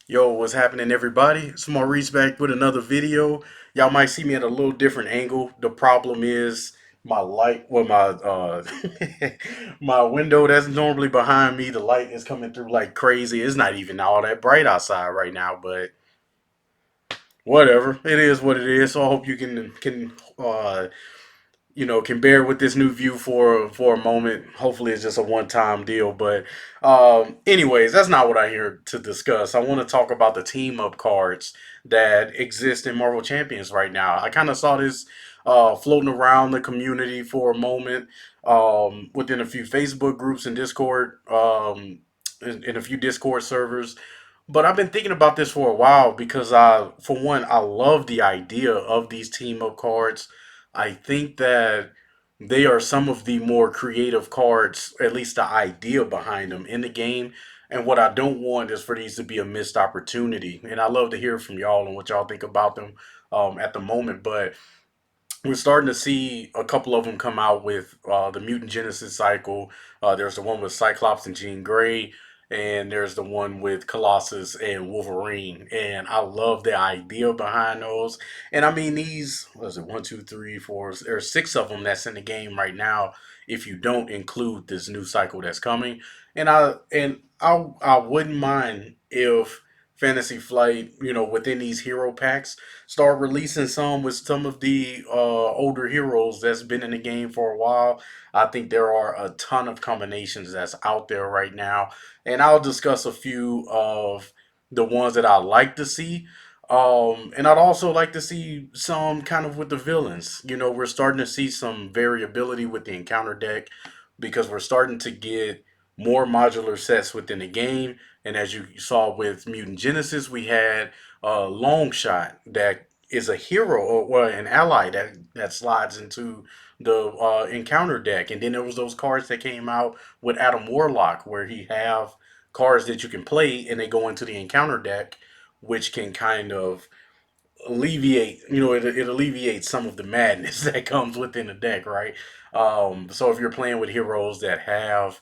Yo, what's happening, everybody? It's Maurice back with another video. Y'all might see me at a little different angle. The problem is my light, well, my my window that's normally behind me. The light is coming through like crazy. It's not even all that bright outside right now, but whatever. It is what it is. So I hope you can bear with this new view for a moment. Hopefully, it's just a one time deal. But anyways, that's not what I'm here to discuss. I want to talk about the team up cards that exist in Marvel Champions right now. I kind of saw this floating around the community for a moment within a few Facebook groups and Discord. In a few Discord servers, but I've been thinking about this for a while because for one, I love the idea of these team up cards. I think that they are some of the more creative cards, at least the idea behind them in the game. And what I don't want is for these to be a missed opportunity. And I love to hear from y'all and what y'all think about them at the moment. But we're starting to see a couple of them come out with the Mutant Genesis cycle. There's the one with Cyclops and Jean Grey, and there's the one with Colossus and Wolverine. And I love the idea behind those. And I mean, these, what is it, one, two, three, four, there's six of them that's in the game right now. If you don't include this new cycle that's coming, and I wouldn't mind if Fantasy Flight, within these hero packs, start releasing some with some of the older heroes that's been in the game for a while. I think there are a ton of combinations that's out there right now, and I'll discuss a few of the ones that I like to see. And I'd also like to see some kind of with the villains. We're starting to see some variability with the encounter deck because we're starting to get more modular sets within the game. And as you saw with Mutant Genesis, we had Long Shot that is a hero or well, an ally that slides into the encounter deck, and then there was those cards that came out with Adam Warlock where he have cards that you can play and they go into the encounter deck, which can kind of alleviate, it alleviates some of the madness that comes within the deck, right? So if you're playing with heroes that have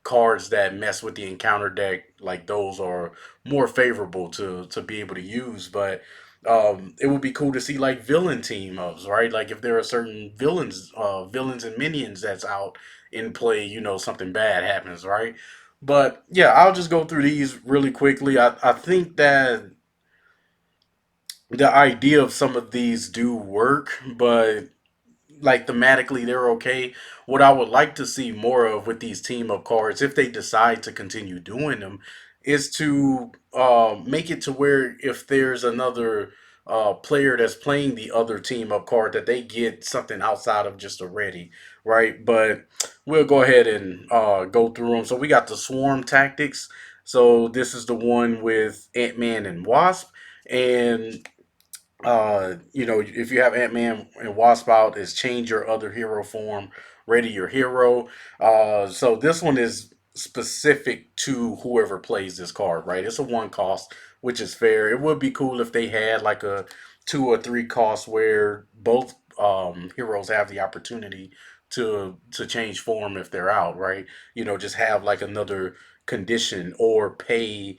cards that mess with the encounter deck, like those are more favorable to be able to use. But it would be cool to see like villain team ups, right? Like if there are certain villains and minions that's out in play, something bad happens, right? But yeah, I'll just go through these really quickly. I think that the idea of some of these do work, but like thematically they're okay. What I would like to see more of with these team up cards, if they decide to continue doing them, is to make it to where if there's another player that's playing the other team up card, that they get something outside of just a ready, right? But we'll go ahead and go through them. So we got the swarm tactics. So this is the one with Ant-Man and Wasp. And if you have Ant Man and Wasp out, is change your other hero form, ready your hero. So this one is specific to whoever plays this card, right? It's a one cost, which is fair. It would be cool if they had like a two or three cost where both heroes have the opportunity to change form if they're out, right? Just have like another condition or pay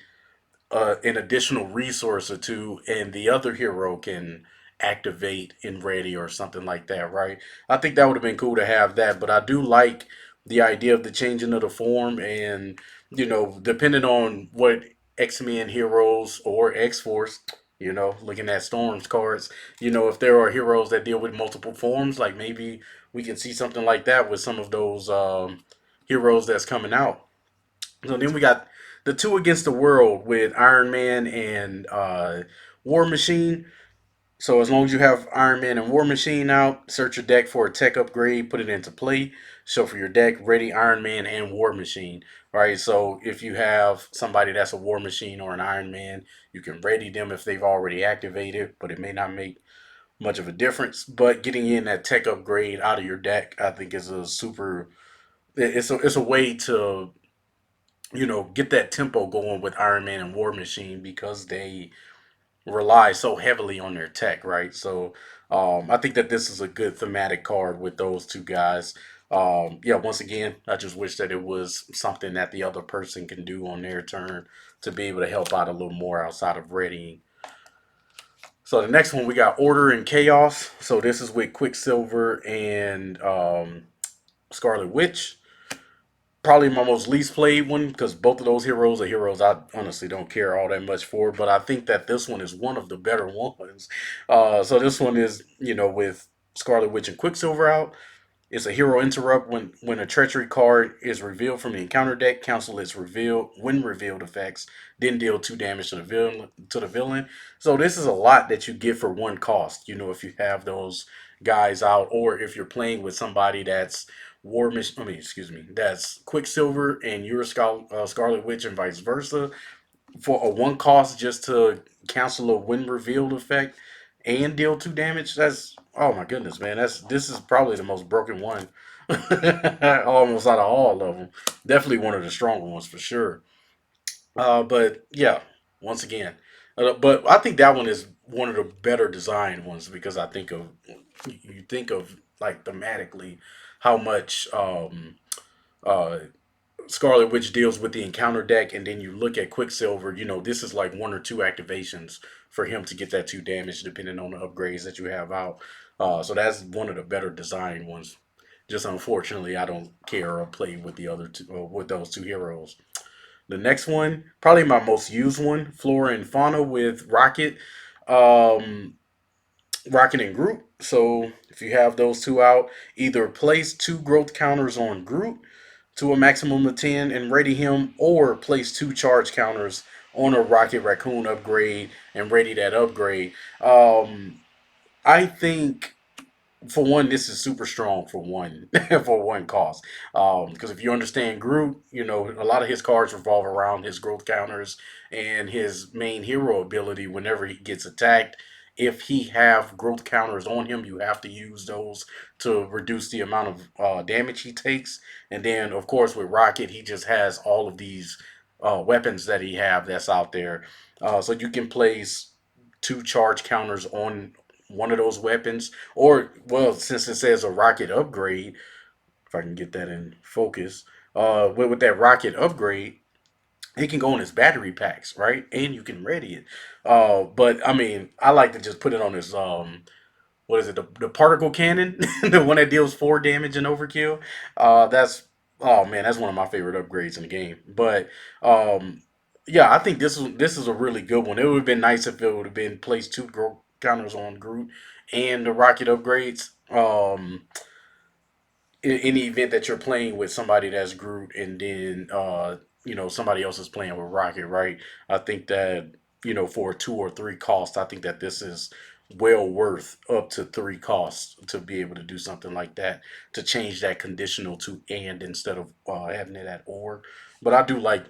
an additional resource or two, and the other hero can activate in ready or something like that, right? I think that would have been cool to have that, but I do like the idea of the changing of the form, and depending on what X Men heroes or X Force. Looking at Storm's cards, if there are heroes that deal with multiple forms, like maybe we can see something like that with some of those heroes that's coming out. So then we got the two against the world with Iron Man and War Machine. So as long as you have Iron Man and War Machine out, search your deck for a tech upgrade, put it into play. So for your deck, ready Iron Man and War Machine. Right. So if you have somebody that's a War Machine or an Iron Man, you can ready them if they've already activated, but it may not make much of a difference. But getting in that tech upgrade out of your deck, I think is a super. It's a way to get that tempo going with Iron Man and War Machine because they rely so heavily on their tech, right? So I think that this is a good thematic card with those two guys. Yeah, once again, I just wish that it was something that the other person can do on their turn to be able to help out a little more outside of readying. So the next one we got Order and Chaos. So this is with Quicksilver and Scarlet Witch. Probably my most least played one because both of those heroes are heroes I honestly don't care all that much for. But I think that this one is one of the better ones. So this one is, with Scarlet Witch and Quicksilver out. It's a hero interrupt when a treachery card is revealed from the encounter deck. Cancel its revealed when revealed effects. Then deal 2 damage to the villain. So this is a lot that you get for one cost. If you have those guys out, or if you're playing with somebody that's War Mission. I mean, excuse me, that's Quicksilver and you're Scarlet Witch and vice versa for a one cost just to cancel a when revealed effect and deal 2 damage. That's, oh my goodness, man. This is probably the most broken one, almost out of all of them. Definitely one of the stronger ones for sure. But yeah, once again, but I think that one is one of the better designed ones because I think of you think of like thematically how much uh Scarlet Witch deals with the encounter deck, and then you look at Quicksilver. This is like one or two activations for him to get that 2 damage, depending on the upgrades that you have out. So that's one of the better designed ones. Just unfortunately, I don't care or play with the other two, with those two heroes. The next one, probably my most used one, Flora and Fauna with Rocket, um, Rocket and Groot. So if you have those two out, either place 2 growth counters on Groot to a maximum of 10 and ready him, or place 2 charge counters on a Rocket Raccoon upgrade and ready that upgrade. I think for one, this is super strong for one for one cost. Because if you understand Groot, a lot of his cards revolve around his growth counters and his main hero ability. Whenever he gets attacked, if he have growth counters on him, you have to use those to reduce the amount of damage he takes. And then, of course, with Rocket, he just has all of these weapons that he have that's out there. So you can place 2 charge counters on one of those weapons, or well, since it says a rocket upgrade, if I can get that in focus, with that rocket upgrade, it can go on his battery packs, right? And you can ready it. But I mean, I like to just put it on his what is it, the particle cannon, the one that deals 4 damage and overkill. That's, oh man, that's one of my favorite upgrades in the game. But um, yeah, I think this is a really good one. It would have been nice if it would have been placed 2 counters on Groot and the rocket upgrades. In the event that you're playing with somebody that's Groot and then somebody else is playing with Rocket, right? I think that for a 2 or 3 cost, I think that this is well worth up to 3 costs to be able to do something like that, to change that conditional to and instead of having it at or. But I do like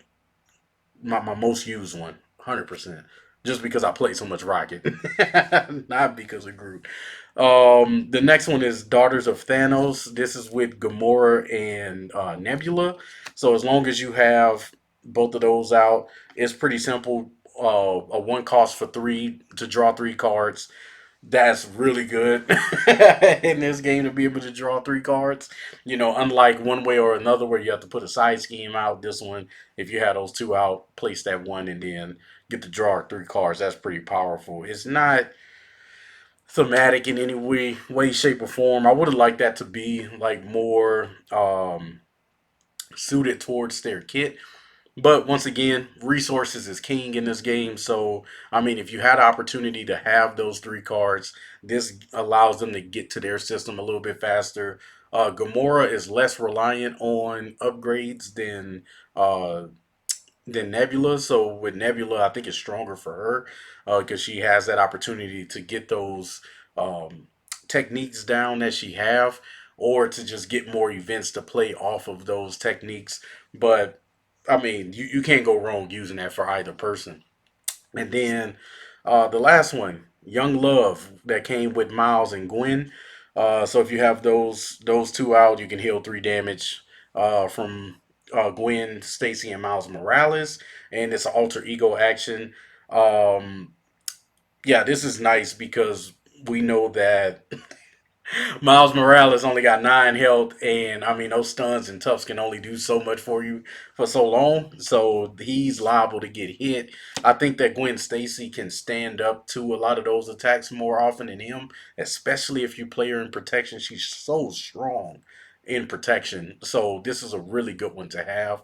my most used one, 100%, just because I play so much Rocket, not because of Groot. The next one is Daughters of Thanos. This is with Gamora and Nebula. So as long as you have both of those out, it's pretty simple. A one cost for 3 to draw 3 cards. That's really good in this game to be able to draw 3 cards. Unlike one way or another where you have to put a side scheme out. This one, if you have those two out, place that one and then get to draw 3 cards. That's pretty powerful. It's not thematic in any way, shape, or form. I would have liked that to be like more suited towards their kit. But once again, resources is king in this game. So, I mean, if you had an opportunity to have those 3 cards, this allows them to get to their system a little bit faster. Gamora is less reliant on upgrades than Nebula. So with Nebula, I think it's stronger for her because she has that opportunity to get those techniques down that she have, or to just get more events to play off of those techniques. But I mean, you can't go wrong using that for either person. And then the last one, Young Love, that came with Miles and Gwen. So if you have those two out, you can heal 3 damage from Gwen, Stacy, and Miles Morales, and it's an alter ego action. Um, yeah, this is nice because we know that Miles Morales only got 9 health, and I mean those stuns and toughs can only do so much for you for so long. So he's liable to get hit. I think that Gwen Stacy can stand up to a lot of those attacks more often than him, especially if you play her in protection. She's so strong in protection. So this is a really good one to have.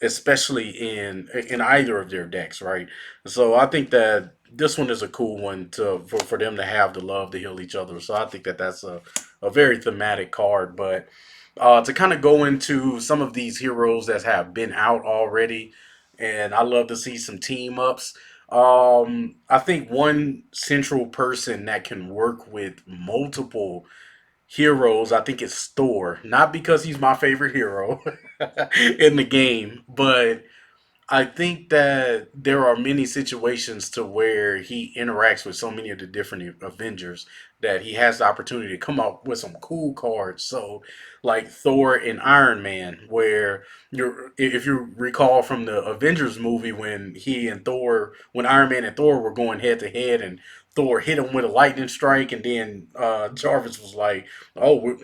Especially in either of their decks, right? So I think that this one is a cool one for them to have the love to heal each other. So I think that that's a very thematic card. But to kind of go into some of these heroes that have been out already, and I love to see some team ups. I think one central person that can work with multiple heroes, I think it's Thor. Not because he's my favorite hero in the game, but I think that there are many situations to where he interacts with so many of the different Avengers that he has the opportunity to come up with some cool cards. So, like Thor and Iron Man, where if you recall from the Avengers movie when when Iron Man and Thor were going head to head, and Thor hit him with a lightning strike, and then Jarvis was like, "Oh,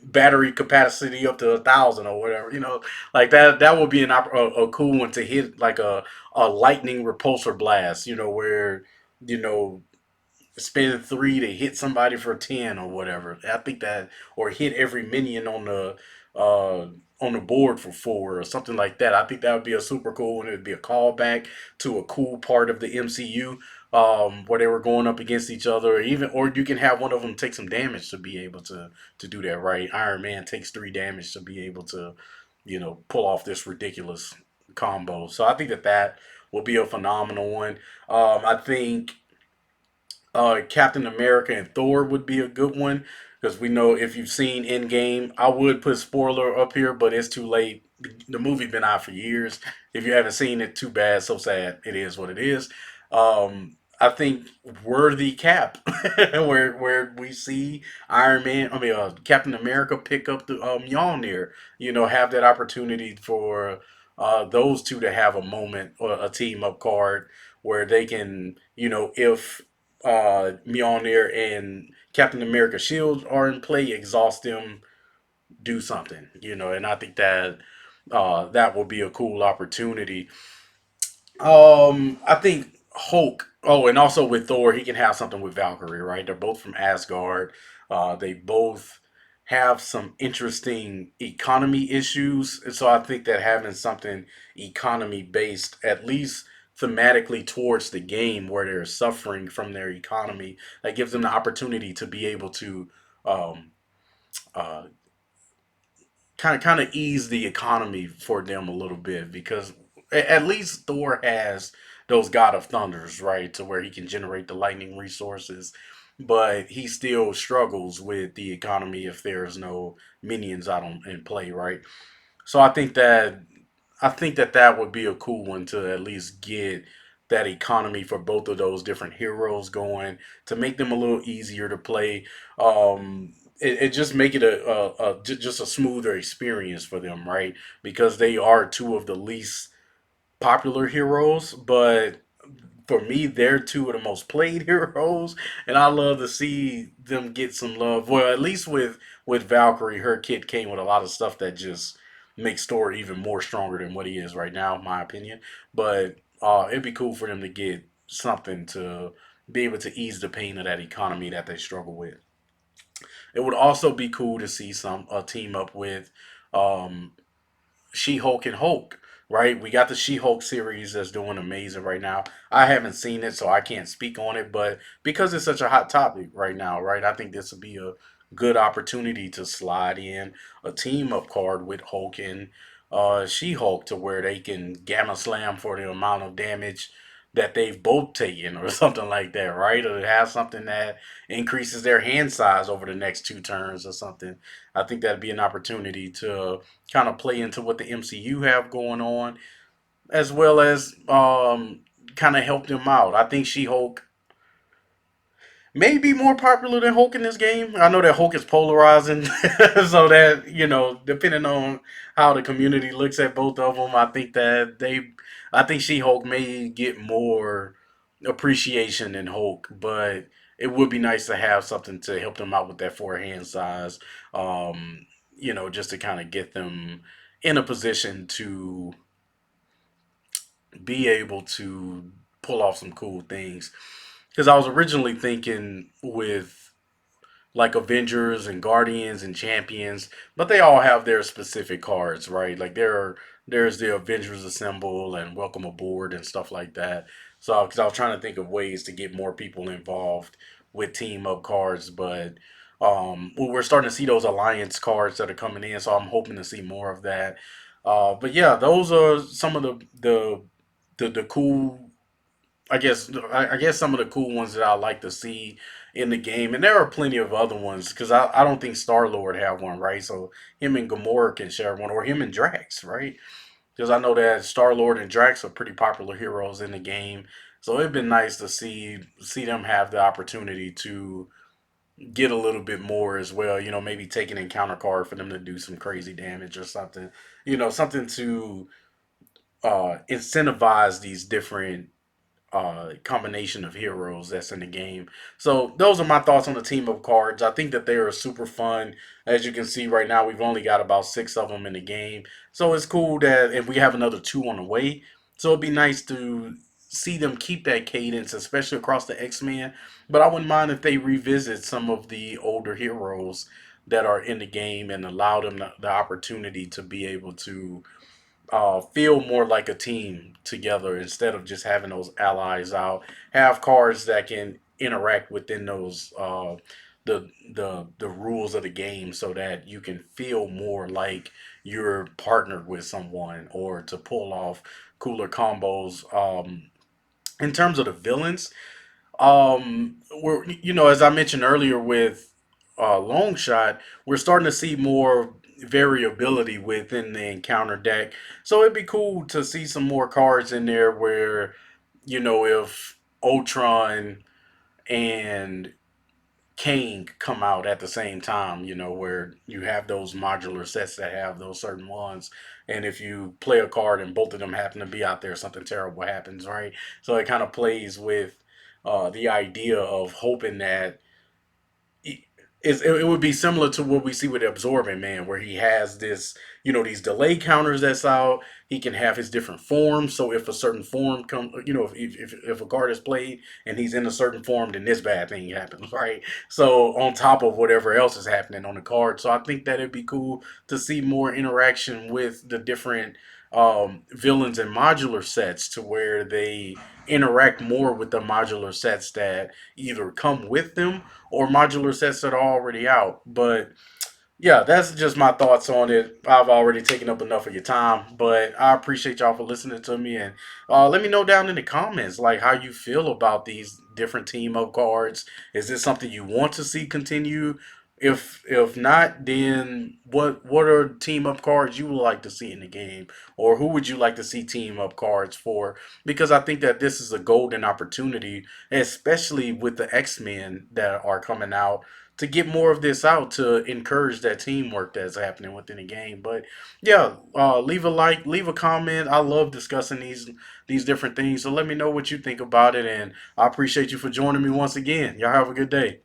battery capacity up to 1,000 or whatever," like that would be a cool one to hit like a lightning repulsor blast, where you know spend 3 to hit somebody for 10 or whatever. I think that, or hit every minion uh on the board for 4 or something like that. I think that would be a super cool one. It'd be a callback to a cool part of the MCU, where they were going up against each other, or you can have one of them take some damage to be able to do that, right? Iron Man takes 3 damage to be able to, pull off this ridiculous combo. So I think that will be a phenomenal one. I think Captain America and Thor would be a good one because we know if you've seen Endgame, I would put spoiler up here, but it's too late. The movie been out for years. If you haven't seen it, too bad. So sad. It is what it is. I think worthy Cap, where we see Captain America pick up the Mjolnir. Have that opportunity for those two to have a moment or a team up card where they can, if Mjolnir and Captain America shield are in play, exhaust them, do something, and I think that that will be a cool opportunity. I think Hulk. Oh, and also with Thor, he can have something with Valkyrie, right? They're both from Asgard. They both have some interesting economy issues, and so I think that having something economy based, at least thematically towards the game, where they're suffering from their economy, that gives them the opportunity to be able to um, uh, kind of ease the economy for them a little bit because at least Thor has those God of Thunders, right, to where he can generate the lightning resources, but he still struggles with the economy if there's no minions out in play, right? So I think that would be a cool one to at least get that economy for both of those different heroes going to make them a little easier to play. It just make it just a smoother experience for them, right? Because they are two of the least popular heroes, but for me, they're two of the most played heroes, and I love to see them get some love. Well, at least with Valkyrie, her kit came with a lot of stuff that just makes Thor even more stronger than what he is right now, in my opinion. But it'd be cool for them to get something to be able to ease the pain of that economy that they struggle with. It would also be cool to see some team up with um, She-Hulk and Hulk, right? We got the She-Hulk series that's doing amazing right now. I haven't seen it, so I can't speak on it, but because it's such a hot topic right now, right? I think this would be a good opportunity to slide in a team up card with Hulk and She-Hulk to where they can gamma slam for the amount of damage that they've both taken or something like that, right? Or have something that increases their hand size over the next 2 turns or something. I think that'd be an opportunity to kind of play into what the MCU have going on, as well as kind of help them out. I think She Hulk may be more popular than Hulk in this game. I know that Hulk is polarizing, so that depending on how the community looks at both of them, I think She Hulk may get more appreciation than Hulk, but it would be nice to have something to help them out with that forehand size. Just to kind of get them in a position to be able to pull off some cool things. Because I was originally thinking with like Avengers and Guardians and Champions, but they all have their specific cards, right? Like there's the Avengers Assemble and Welcome Aboard and stuff like that. So because I was trying to think of ways to get more people involved with team up cards, but well, we're starting to see those alliance cards that are coming in, so I'm hoping to see more of that. But yeah, those are some of the cool, I guess some of the cool ones that I like to see in the game, and there are plenty of other ones because I don't think Star Lord have one, right? So him and Gamora can share one, or him and Drax, right? Because I know that Star Lord and Drax are pretty popular heroes in the game, so it'd been nice to see them have the opportunity to get a little bit more as well. Maybe take an encounter card for them to do some crazy damage or something. Something to incentivize these different combination of heroes that's in the game. So those are my thoughts on the team of cards. I think that they are super fun. As you can see right now, we've only got about six of them in the game. So it's cool that, and we have another two on the way. So it'd be nice to see them keep that cadence, especially across the X-Men. But I wouldn't mind if they revisit some of the older heroes that are in the game and allow them the opportunity to be able to feel more like a team together instead of just having those allies out. Have cards that can interact within those the rules of the game, so that you can feel more like you're partnered with someone or to pull off cooler combos. In terms of the villains, we're as I mentioned earlier with long shot, we're starting to see more variability within the encounter deck. So it'd be cool to see some more cards in there where if Ultron and Kang come out at the same time, where you have those modular sets that have those certain ones. And if you play a card and both of them happen to be out there, something terrible happens, right? So it kind of plays with the idea of hoping that it would be similar to what we see with Absorbing Man, where he has this, these delay counters that's out. He can have his different forms. So if a certain form comes, if a card is played and he's in a certain form, then this bad thing happens, right? So on top of whatever else is happening on the card. So I think that it'd be cool to see more interaction with the different villains and modular sets to where they interact more with the modular sets that either come with them or modular sets that are already out. But yeah, that's just my thoughts on it. I've already taken up enough of your time, but I appreciate y'all for listening to me. And let me know down in the comments like how you feel about these different team up cards. Is this something you want to see continue? If not, then what are team up cards you would like to see in the game, or who would you like to see team up cards for? Because I think that this is a golden opportunity, especially with the X-Men that are coming out, to get more of this out to encourage that teamwork that's happening within the game. But yeah, leave a like, leave a comment. I love discussing these different things. So let me know what you think about it, and I appreciate you for joining me once again. Y'all have a good day.